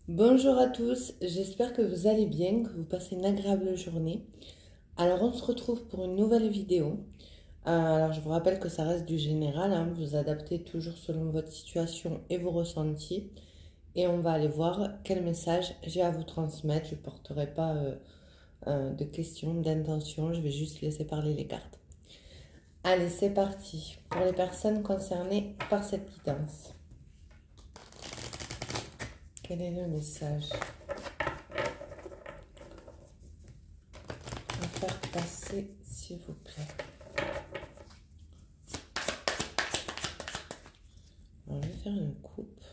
Bonjour à tous, j'espère que vous allez bien, que vous passez une agréable journée. Alors on se retrouve pour une nouvelle vidéo. Alors je vous rappelle que ça reste du général, hein, vous adaptez toujours selon votre situation et vos ressentis. Et on va aller voir quel message j'ai à vous transmettre. Je ne porterai pas de questions, d'intentions, je vais juste laisser parler les cartes. Allez, c'est parti pour les personnes concernées par cette guidance. Quel est le message à faire passer, s'il vous plaît? Alors, je vais faire une coupe.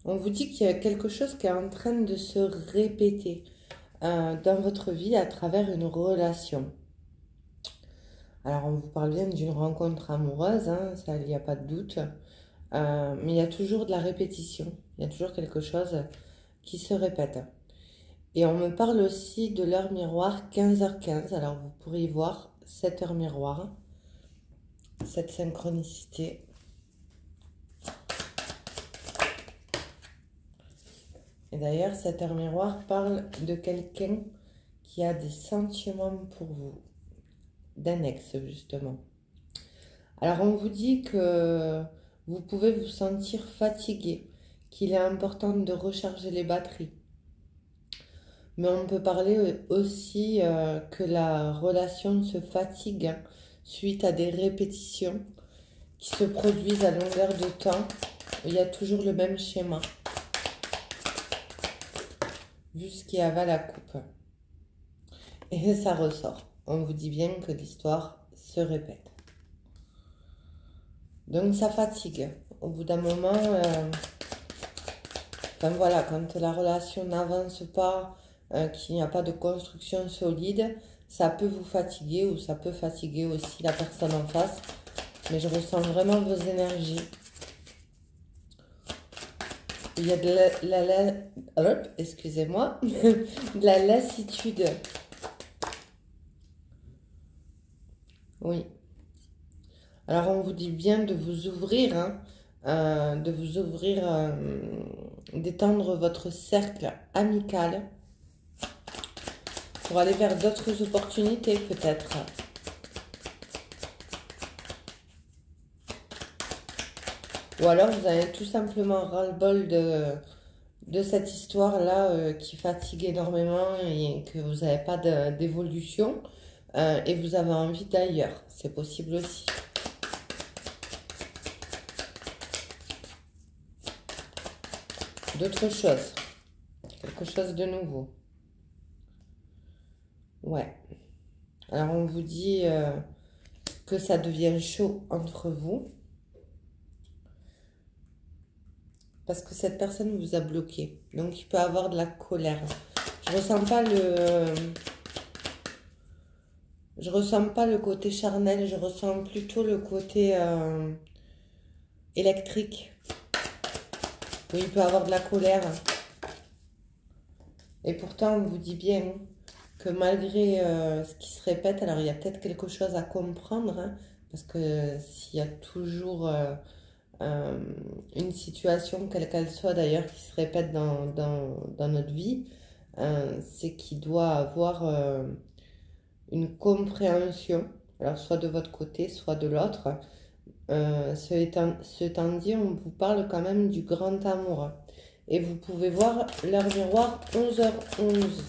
On vous dit qu'il y a quelque chose qui est en train de se répéter dans votre vie à travers une relation. Alors, on vous parle bien d'une rencontre amoureuse, hein, ça, il n'y a pas de doute. Mais il y a toujours de la répétition. Il y a toujours quelque chose qui se répète. Et on me parle aussi de l'heure miroir 15h15. Alors, vous pourriez voir cette heure miroir, cette synchronicité. Et d'ailleurs, cette heure miroir parle de quelqu'un qui a des sentiments pour vous, d'un ex justement. Alors on vous dit que vous pouvez vous sentir fatigué, qu'il est important de recharger les batteries. Mais on peut parler aussi que la relation se fatigue suite à des répétitions qui se produisent à longueur de temps. Il y a toujours le même schéma. Vu ce qui aval la coupe. Et ça ressort. On vous dit bien que l'histoire se répète. Donc ça fatigue. Au bout d'un moment, enfin voilà, quand la relation n'avance pas, qu'il n'y a pas de construction solide, ça peut vous fatiguer ou ça peut fatiguer aussi la personne en face. Mais je ressens vraiment vos énergies. Il y a de excusez-moi, de la lassitude. Oui. Alors, on vous dit bien de vous ouvrir, hein, d'étendre votre cercle amical pour aller vers d'autres opportunités, peut-être. Ou alors, vous avez tout simplement ras-le-bol de cette histoire-là qui fatigue énormément et que vous n'avez pas d'évolution et vous avez envie d'ailleurs. C'est possible aussi. D'autres choses. Quelque chose de nouveau. Ouais. Alors, on vous dit que ça devient chaud entre vous. Parce que cette personne vous a bloqué. Donc, il peut avoir de la colère. Je ressens pas le côté charnel. Je ressens plutôt le côté électrique. Oui, il peut avoir de la colère. Et pourtant, on vous dit bien que malgré ce qui se répète, alors il y a peut-être quelque chose à comprendre, hein, parce que s'il y a toujours une situation, quelle qu'elle soit d'ailleurs, qui se répète dans notre vie, c'est qu'il doit avoir une compréhension, alors soit de votre côté, soit de l'autre. Ce étant dit, on vous parle quand même du grand amour. Et vous pouvez voir l'heure miroir 11h11.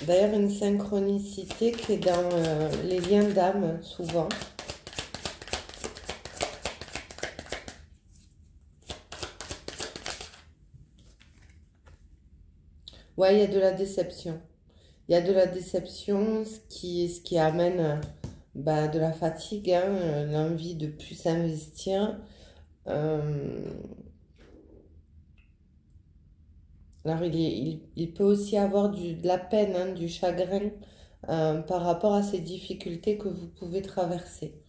D'ailleurs, une synchronicité qui est dans les liens d'âme, souvent. Ouais, il y a de la déception. Il y a de la déception, ce qui amène de la fatigue, hein, l'envie de plus s'investir. Alors, il peut aussi avoir de la peine, hein, du chagrin par rapport à ces difficultés que vous pouvez traverser.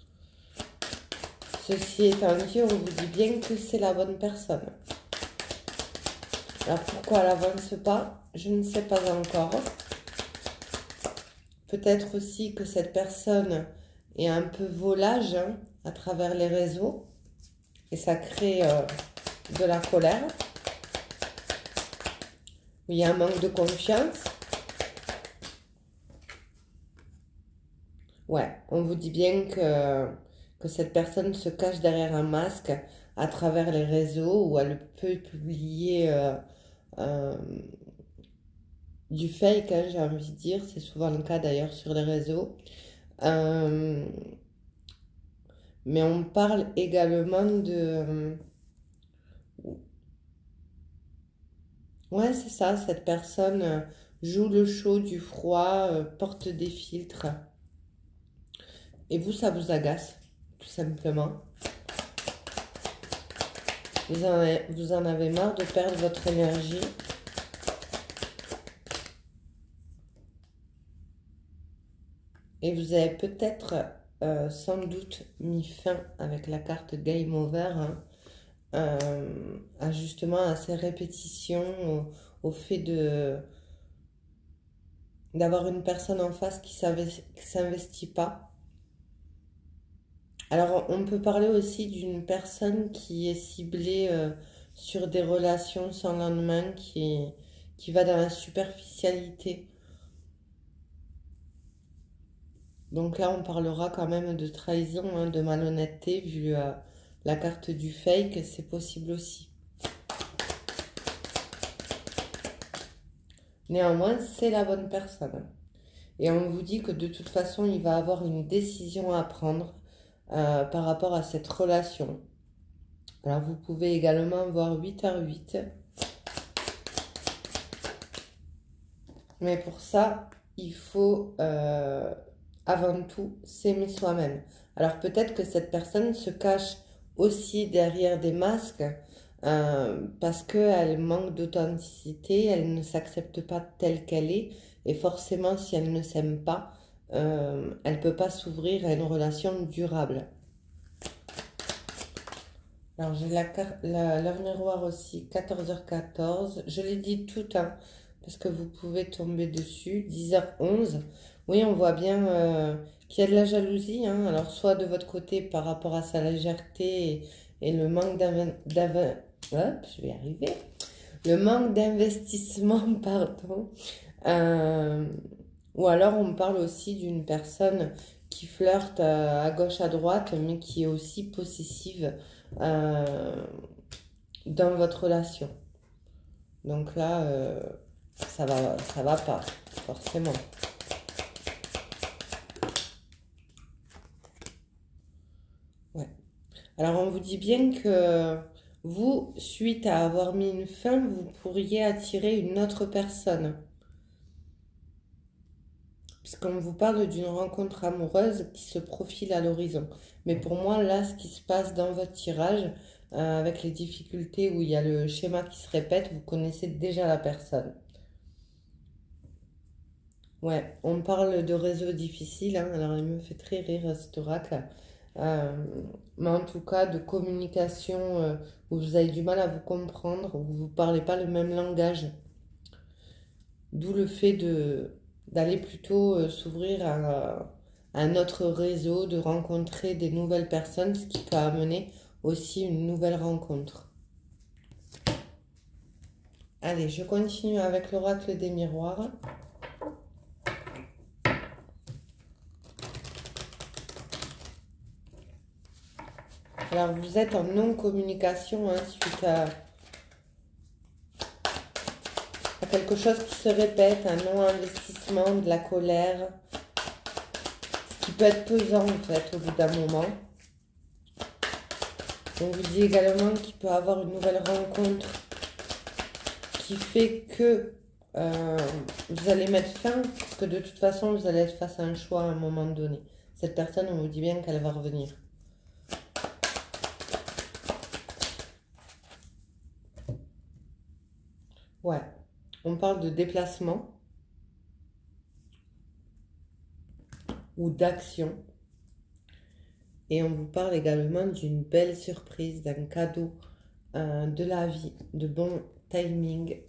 Ceci étant dit, on vous dit bien que c'est la bonne personne. Alors, pourquoi elle n'avance pas? Je ne sais pas encore. Peut-être aussi que cette personne est un peu volage, hein, à travers les réseaux et ça crée de la colère. Il y a un manque de confiance. Ouais, on vous dit bien que cette personne se cache derrière un masque à travers les réseaux où elle peut publier euh, du fake, hein, j'ai envie de dire. C'est souvent le cas d'ailleurs sur les réseaux. Euh, mais on parle également de... Ouais, c'est ça, cette personne joue le chaud, du froid, porte des filtres. Et vous, ça vous agace, tout simplement. Vous en avez marre de perdre votre énergie. Et vous avez peut-être, sans doute, mis fin avec la carte Game Over, hein, justement à ces répétitions, au fait d'avoir une personne en face qui s'investit pas. Alors, on peut parler aussi d'une personne qui est ciblée sur des relations sans lendemain, qui va dans la superficialité. Donc là, on parlera quand même de trahison, hein, de malhonnêteté, vu la carte du fake, c'est possible aussi. Néanmoins, c'est la bonne personne. Et on vous dit que de toute façon, il va avoir une décision à prendre par rapport à cette relation. Alors, vous pouvez également voir 8h8. Mais pour ça, il faut avant tout s'aimer soi-même. Alors, peut-être que cette personne se cache aussi derrière des masques parce qu'elle manque d'authenticité, elle ne s'accepte pas telle qu'elle est. Et forcément, si elle ne s'aime pas, elle ne peut pas s'ouvrir à une relation durable. Alors, j'ai l'heure miroir aussi, 14h14. Je l'ai dit tout, hein, parce que vous pouvez tomber dessus. 10h11. Oui, on voit bien qu'il y a de la jalousie, hein. Alors, soit de votre côté par rapport à sa légèreté et le manque je vais y arriver. Le manque d'investissement, pardon. Euh, ou alors, on parle aussi d'une personne qui flirte à gauche, à droite, mais qui est aussi possessive euh, dans votre relation. Donc là, ça va pas, forcément. Ouais. Alors, on vous dit bien que vous, suite à avoir mis une fin, vous pourriez attirer une autre personne. Puisqu'on vous parle d'une rencontre amoureuse qui se profile à l'horizon. Mais pour moi, là, ce qui se passe dans votre tirage, avec les difficultés où il y a le schéma qui se répète, vous connaissez déjà la personne. Ouais, on parle de réseau difficile, hein, alors il me fait très rire cet oracle. Euh, mais en tout cas, de communication où vous avez du mal à vous comprendre, où vous ne parlez pas le même langage. D'où le fait d'aller plutôt s'ouvrir à un autre réseau, de rencontrer des nouvelles personnes, ce qui peut amener aussi une nouvelle rencontre. Allez, je continue avec l'oracle des miroirs. Alors, vous êtes en non-communication hein, suite à quelque chose qui se répète, un non-investissement, de la colère, ce qui peut être pesant en fait au bout d'un moment. On vous dit également qu'il peut y avoir une nouvelle rencontre qui fait que vous allez mettre fin, parce que de toute façon, vous allez être face à un choix à un moment donné. Cette personne, on vous dit bien qu'elle va revenir. Ouais, on parle de déplacement ou d'action. Et on vous parle également d'une belle surprise, d'un cadeau de la vie, de bon timing.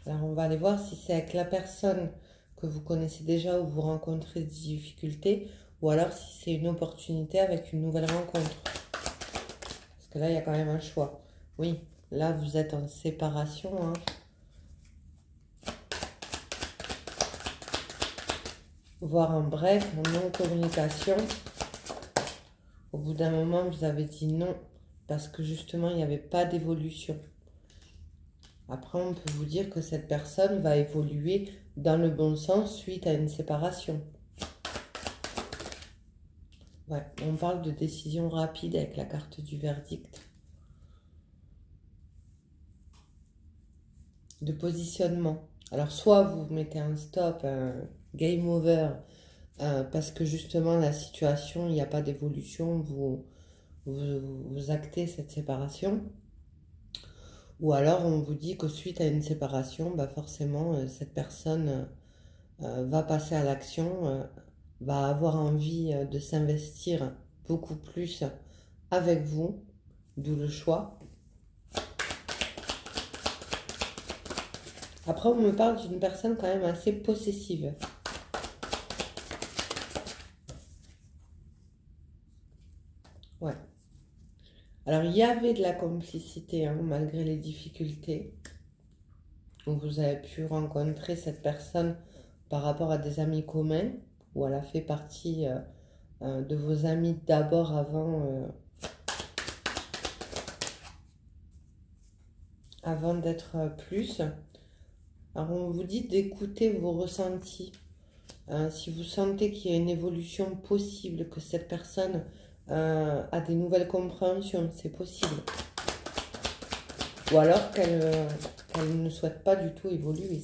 Alors, on va aller voir si c'est avec la personne que vous connaissez déjà ou vous rencontrez des difficultés, ou alors si c'est une opportunité avec une nouvelle rencontre. Parce que là, il y a quand même un choix. Oui, là, vous êtes en séparation, hein. Voire en bref, en non-communication. Au bout d'un moment, vous avez dit non, parce que justement, il n'y avait pas d'évolution. Après, on peut vous dire que cette personne va évoluer dans le bon sens suite à une séparation. Ouais, on parle de décision rapide avec la carte du verdict. De positionnement. Alors, soit vous mettez un stop, un game over, parce que justement, la situation, il n'y a pas d'évolution, vous actez cette séparation. Ou alors, on vous dit que suite à une séparation, bah forcément, cette personne va passer à l'action, va avoir envie de s'investir beaucoup plus avec vous, d'où le choix. Après, on me parle d'une personne quand même assez possessive. Ouais. Alors, il y avait de la complicité, hein, malgré les difficultés. Vous avez pu rencontrer cette personne par rapport à des amis communs, ou elle a fait partie de vos amis d'abord avant d'être plus. Alors, on vous dit d'écouter vos ressentis. Si vous sentez qu'il y a une évolution possible, que cette personne a des nouvelles compréhensions, c'est possible. Ou alors qu'elle ne souhaite pas du tout évoluer,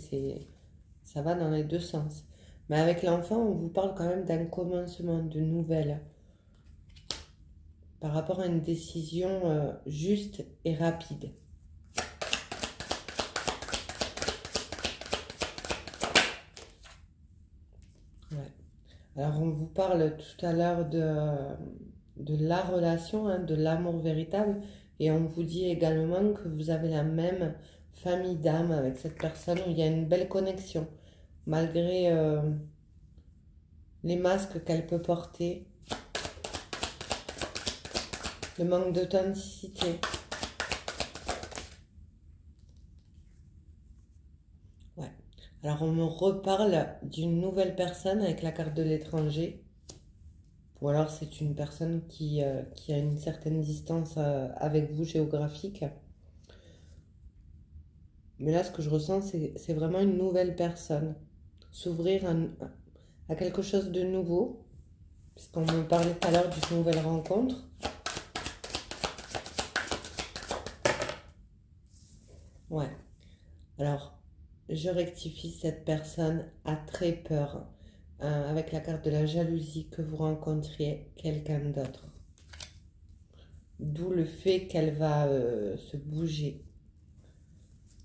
ça va dans les deux sens. Mais avec l'enfant, on vous parle quand même d'un commencement, de nouvelles. Par rapport à une décision juste et rapide. Ouais. Alors, on vous parle tout à l'heure de la relation, hein, de l'amour véritable. Et on vous dit également que vous avez la même famille d'âme avec cette personne où il y a une belle connexion. Malgré les masques qu'elle peut porter, le manque d'authenticité. Ouais. Alors on me reparle d'une nouvelle personne avec la carte de l'étranger. Ou alors c'est une personne qui a une certaine distance avec vous géographique. Mais là, ce que je ressens, c'est vraiment une nouvelle personne. S'ouvrir à quelque chose de nouveau. Puisqu'on me parlait tout à l'heure d'une nouvelle rencontre. Ouais. Alors, je rectifie, cette personne a très peur, avec la carte de la jalousie, que vous rencontriez quelqu'un d'autre. D'où le fait qu'elle va se bouger,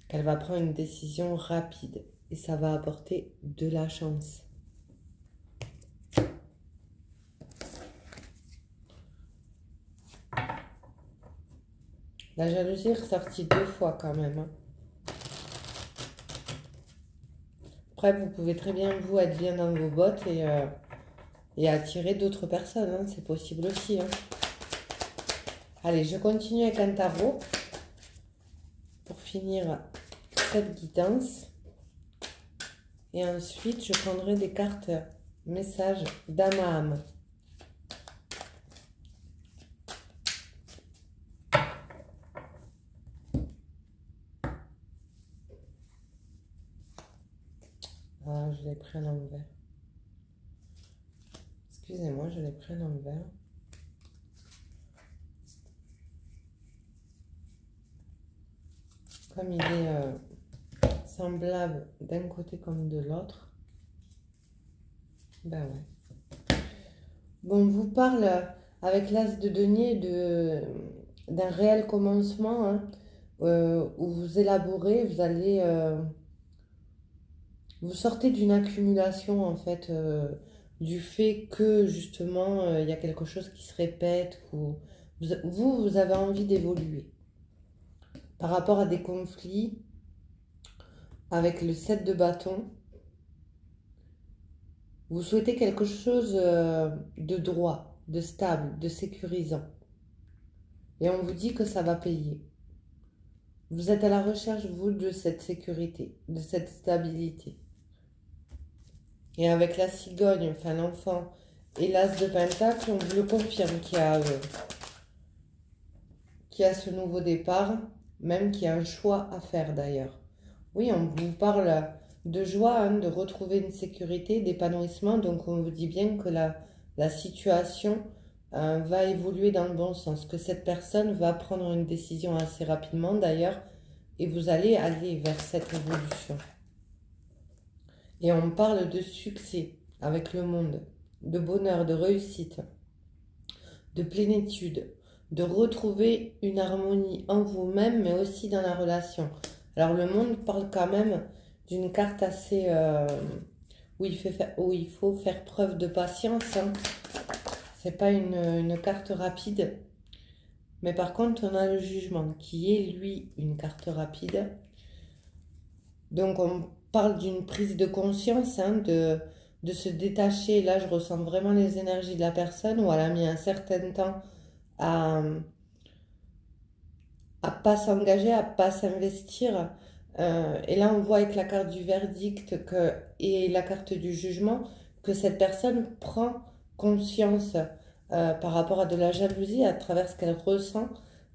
qu'elle va prendre une décision rapide. Et ça va apporter de la chance. La jalousie est ressortie 2 fois quand même, hein. Après, vous pouvez très bien, vous, être bien dans vos bottes et attirer d'autres personnes, hein. C'est possible aussi, hein. Allez, je continue avec un tarot pour finir cette guidance. Et ensuite, je prendrai des cartes messages d'âme à âme. Ah, je l'ai pris à l'envers. Excusez-moi, je l'ai pris à l'envers. Comme il est semblable d'un côté comme de l'autre. Ben ouais. Bon, on vous parle avec l'as de denier d'un réel commencement, hein, où vous élaborez, vous allez... vous sortez d'une accumulation, en fait, du fait que, justement, il y a quelque chose qui se répète, ou vous avez envie d'évoluer. Par rapport à des conflits, avec le 7 de bâton, Vous souhaitez quelque chose de droit, de stable, de sécurisant. Et on vous dit que ça va payer. Vous êtes à la recherche, vous, de cette sécurité, de cette stabilité. Et avec la cigogne, enfin l'enfant, et l'as de pentacle, on vous le confirme qu'il y a ce nouveau départ, même qu'il y a un choix à faire d'ailleurs. Oui, on vous parle de joie, hein, de retrouver une sécurité, d'épanouissement, donc on vous dit bien que la situation va évoluer dans le bon sens, que cette personne va prendre une décision assez rapidement d'ailleurs, et vous allez aller vers cette évolution. Et on parle de succès avec le monde, de bonheur, de réussite, de plénitude, de retrouver une harmonie en vous-même, mais aussi dans la relation. Alors le monde parle quand même d'une carte assez... où il faut faire preuve de patience. Hein. C'est pas une carte rapide. Mais par contre, on a le jugement, qui est, lui, une carte rapide. Donc on parle d'une prise de conscience, hein, de se détacher. Là, je ressens vraiment les énergies de la personne où elle a mis un certain temps à pas s'engager, à pas s'investir. Et là, on voit avec la carte du verdict et la carte du jugement que cette personne prend conscience par rapport à de la jalousie, à travers ce qu'elle ressent,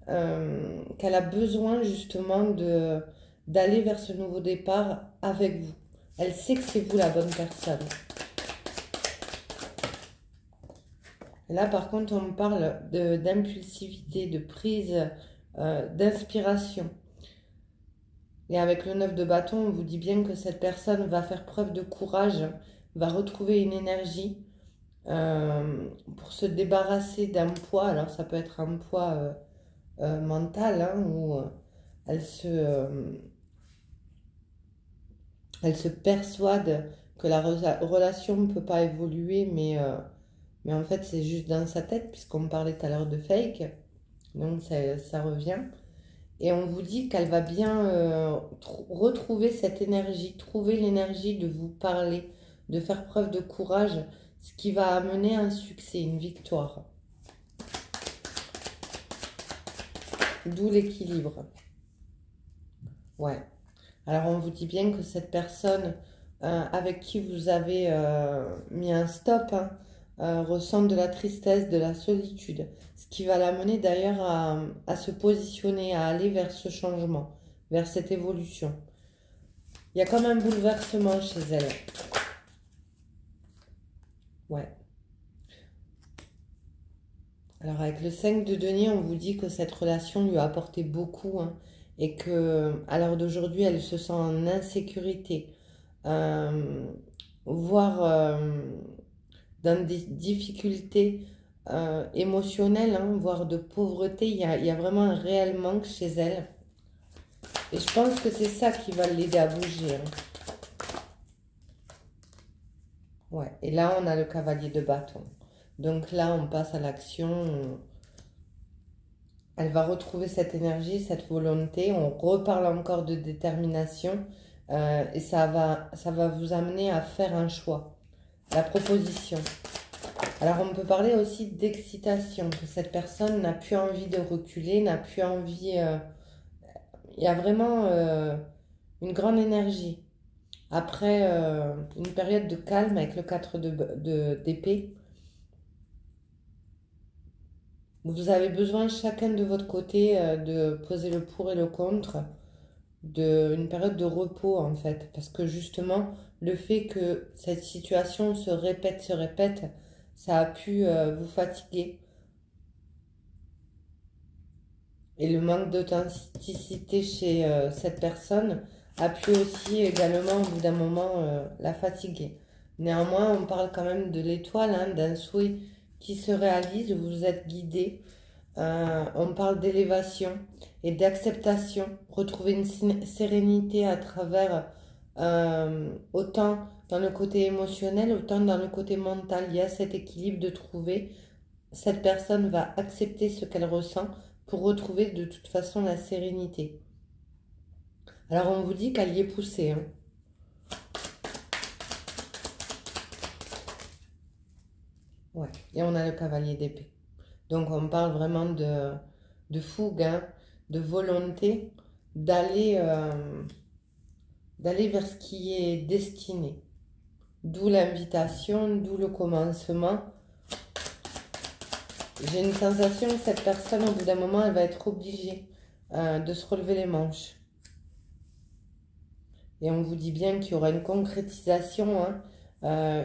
qu'elle a besoin justement d'aller vers ce nouveau départ avec vous. Elle sait que c'est vous la bonne personne. Et là, par contre, on me parle d'impulsivité, de prise, d'inspiration. Et avec le 9 de bâton, on vous dit bien que cette personne va faire preuve de courage, va retrouver une énergie pour se débarrasser d'un poids. Alors, ça peut être un poids mental, hein, où elle se persuade que la relation ne peut pas évoluer, mais en fait, c'est juste dans sa tête, puisqu'on parlait tout à l'heure de fake. Donc, ça revient. Et on vous dit qu'elle va bien retrouver cette énergie, trouver l'énergie de vous parler, de faire preuve de courage, ce qui va amener un succès, une victoire. D'où l'équilibre. Ouais. Alors on vous dit bien que cette personne avec qui vous avez mis un stop, hein, ressent de la tristesse, de la solitude. Ce qui va l'amener d'ailleurs à se positionner, à aller vers ce changement, vers cette évolution. Il y a comme un bouleversement chez elle. Ouais. Alors avec le 5 de denier, on vous dit que cette relation lui a apporté beaucoup, hein, et que à l'heure d'aujourd'hui, elle se sent en insécurité, voire dans des difficultés émotionnelles, hein, voire de pauvreté. Il y a vraiment un réel manque chez elle. Et je pense que c'est ça qui va l'aider à bouger. Hein. Ouais. Et là, on a le cavalier de bâton. Donc là, on passe à l'action. Elle va retrouver cette énergie, cette volonté. On reparle encore de détermination. Et ça va vous amener à faire un choix. La proposition. Alors, on peut parler aussi d'excitation. Que cette personne n'a plus envie de reculer, n'a plus envie... il y a vraiment une grande énergie. Après une période de calme avec le 4 d'épée, vous avez besoin chacun de votre côté de poser le pour et le contre, une période de repos en fait. Parce que justement, le fait que cette situation se répète, ça a pu vous fatiguer. Et le manque d'authenticité chez cette personne a pu aussi également, au bout d'un moment, la fatiguer. Néanmoins, on parle quand même de l'étoile, hein, d'un souhait qui se réalise, où vous êtes guidé. On parle d'élévation et d'acceptation. Retrouver une sérénité à travers autant dans le côté émotionnel, autant dans le côté mental. Il y a cet équilibre de trouver. Cette personne va accepter ce qu'elle ressent pour retrouver de toute façon la sérénité. Alors on vous dit qu'elle y est poussée. Hein. Ouais. Et on a le cavalier d'épée. Donc on parle vraiment de fougue, hein, de volonté d'aller vers ce qui est destiné. D'où l'invitation, d'où le commencement. J'ai une sensation que cette personne, au bout d'un moment, elle va être obligée de se relever les manches. Et on vous dit bien qu'il y aura une concrétisation, hein,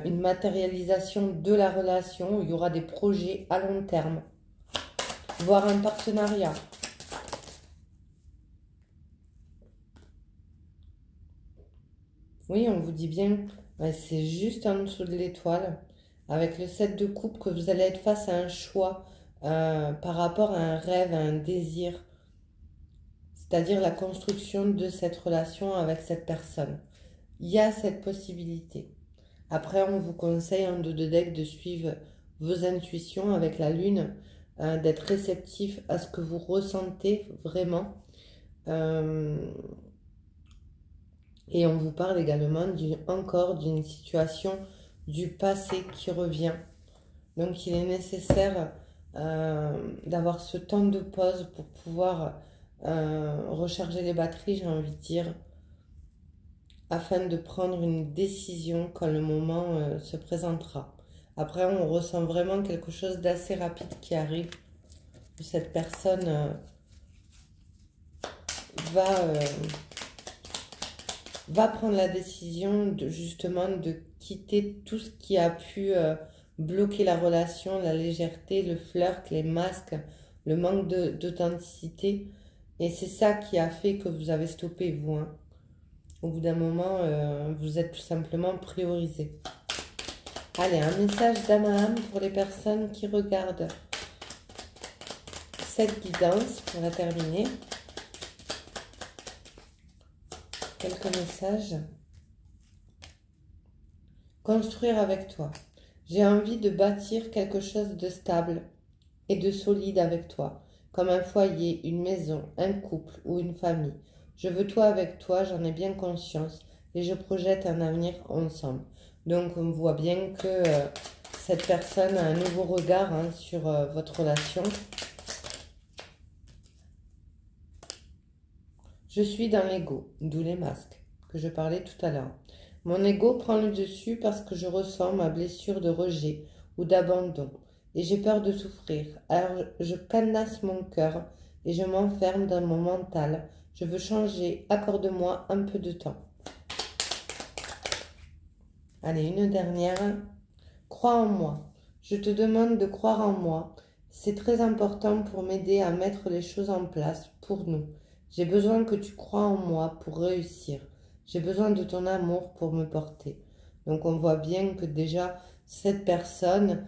une matérialisation de la relation. Où il y aura des projets à long terme, voire un partenariat. Oui, on vous dit bien, c'est juste en dessous de l'étoile, avec le 7 de coupe, que vous allez être face à un choix par rapport à un rêve, à un désir, c'est-à-dire la construction de cette relation avec cette personne. Il y a cette possibilité. Après, on vous conseille en dos de deck de suivre vos intuitions avec la lune, d'être réceptif à ce que vous ressentez vraiment. Et on vous parle également encore d'une situation du passé qui revient. Donc il est nécessaire d'avoir ce temps de pause pour pouvoir recharger les batteries, j'ai envie de dire, afin de prendre une décision quand le moment se présentera. Après, on ressent vraiment quelque chose d'assez rapide qui arrive. Cette personne va prendre la décision de justement de quitter tout ce qui a pu bloquer la relation, la légèreté, le flirt, les masques, le manque d'authenticité. Et c'est ça qui a fait que vous avez stoppé, vous. Hein. Au bout d'un moment, vous êtes tout simplement priorisé. Allez, un message d'âme à âme pour les personnes qui regardent cette guidance pour la terminer. Quelques messages. Construire avec toi. J'ai envie de bâtir quelque chose de stable et de solide avec toi, comme un foyer, une maison, un couple ou une famille. Je veux tout avec toi, j'en ai bien conscience et je projette un avenir ensemble. Donc on voit bien que cette personne a un nouveau regard sur votre relation. Je suis dans l'ego, d'où les masques que je parlais tout à l'heure. Mon ego prend le dessus parce que je ressens ma blessure de rejet ou d'abandon et j'ai peur de souffrir. Alors je cadenasse mon cœur et je m'enferme dans mon mental. Je veux changer, accorde-moi un peu de temps. Allez, une dernière. Crois en moi. Je te demande de croire en moi. C'est très important pour m'aider à mettre les choses en place pour nous. J'ai besoin que tu crois en moi pour réussir. J'ai besoin de ton amour pour me porter. Donc on voit bien que déjà cette personne,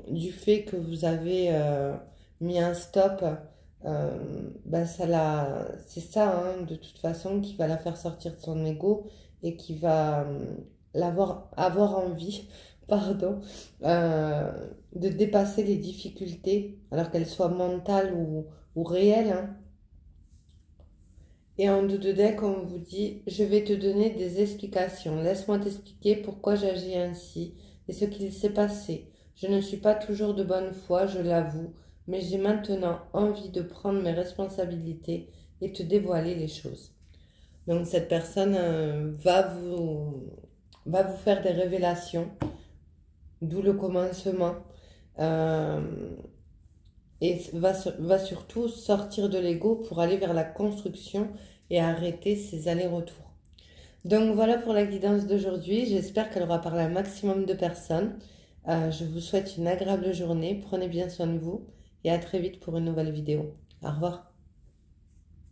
du fait que vous avez mis un stop, c'est ça de toute façon qui va la faire sortir de son ego et qui va avoir envie, pardon, de dépasser les difficultés, alors qu'elles soient mentales ou réelles. Hein. Et en dos de deck, on vous dit, je vais te donner des explications. Laisse-moi t'expliquer pourquoi j'agis ainsi et ce qu'il s'est passé. Je ne suis pas toujours de bonne foi, je l'avoue, mais j'ai maintenant envie de prendre mes responsabilités et te dévoiler les choses. Donc cette personne va vous faire des révélations, d'où le commencement. Et va surtout sortir de l'ego pour aller vers la construction et arrêter ses allers-retours. Donc voilà pour la guidance d'aujourd'hui. J'espère qu'elle aura parlé à un maximum de personnes. Je vous souhaite une agréable journée. Prenez bien soin de vous et à très vite pour une nouvelle vidéo. Au revoir.